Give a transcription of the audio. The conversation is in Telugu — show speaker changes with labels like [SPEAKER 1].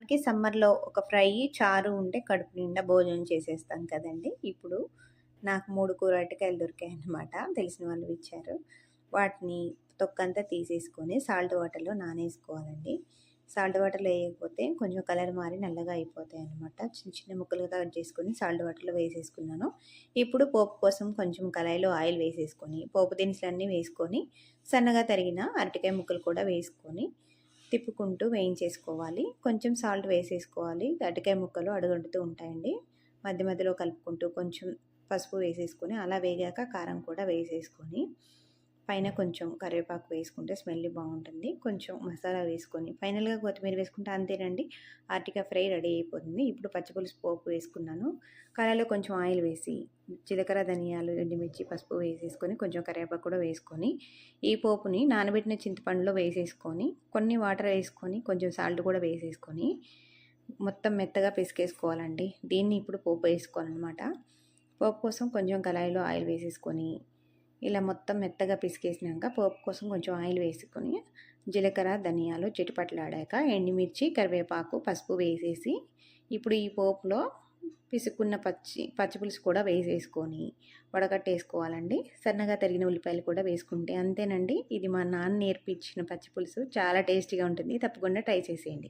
[SPEAKER 1] మనకి సమ్మర్‌లో ఒక ఫ్రై, చారు ఉంటే కడుపు నిండా భోజనం చేసేస్తాం కదండీ! ఇప్పుడు నాకు 3 కూర అరటికాయలు దొరికాయన్నమాట. తెలిసిన వాళ్ళు ఇచ్చారు. వాటిని తొక్కంతా తీసేసుకొని సాల్ట్ వాటర్‌లో నానేసుకోవాలండి. సాల్ట్ వాటర్‌లో ఎయకపోతే కొంచెం కలర్ మారి నల్లగా అయిపోతాయన్నమాట. చిన్న చిన్న ముక్కలుగా కట్ చేసుకొని సాల్ట్ వాటర్‌లో వేసేసుకున్నాను. ఇప్పుడు పోపు కోసం కొంచెం కళాయిలో ఆయిల్ వేసేసుకొని, పోపు దినుసులన్నీ వేసుకొని, సన్నగా తరిగిన అరటికాయ ముక్కలు కూడా వేసుకొని తిప్పుకుంటూ వేయించేసుకోవాలి. కొంచెం సాల్ట్ వేసేసుకోవాలి. అరటికాయ ముక్కలు అడుగంటుతూ ఉంటాయండి. మధ్య మధ్యలో కలుపుకుంటూ కొంచెం పసుపు వేసేసుకొని, అలా వేగాక కారం కూడా వేసేసుకొని, పైన కొంచెం కరివేపాకు వేసుకుంటే స్మెల్ బాగుంటుంది. కొంచెం మసాలా వేసుకొని, ఫైనల్‌గా కొత్తిమీర వేసుకుంటే అంతేనండి. అరటికాయ ఫ్రై రెడీ అయిపోతుంది. ఇప్పుడు పచ్చిపులుసు పోపు వేసుకున్నాను. కడాయిలో కొంచెం ఆయిల్ వేసి, జీలకర్ర, ధనియాలు, ఎండుమిర్చి, పసుపు వేసేసుకొని, కొంచెం కరివేపాకు కూడా వేసుకొని, ఈ పోపుని నానబెట్టిన చింతపండులో వేసేసుకొని, కొన్ని వాటర్ వేసుకొని, కొంచెం సాల్ట్ కూడా వేసేసుకొని, మొత్తం మెత్తగా పిసికేసుకోవాలండి. దీన్ని ఇప్పుడు పోపు వేసుకోవాలనమాట. పోపు కోసం కొంచెం కళాయిలో ఆయిల్ వేసేసుకొని, ఇలా మొత్తం మెత్తగా పిసికేసినాక పోపు కోసం కొంచెం ఆయిల్ వేసుకొని, జీలకర్ర, ధనియాలు చిటపటలాడాక ఎండుమిర్చి, కరివేపాకు, పసుపు వేసేసి, ఇప్పుడు ఈ పోపులో పిసుక్కున్న పచ్చిపులుసు కూడా వేసేసుకొని వడకట్టేసుకోవాలండి. సన్నగా తరిగిన ఉల్లిపాయలు కూడా వేసుకుంటే అంతేనండి. ఇది మా నాన్న నేర్పించిన పచ్చిపులుసు చాలా టేస్టీగా ఉంటుంది. తప్పకుండా ట్రై చేసేయండి.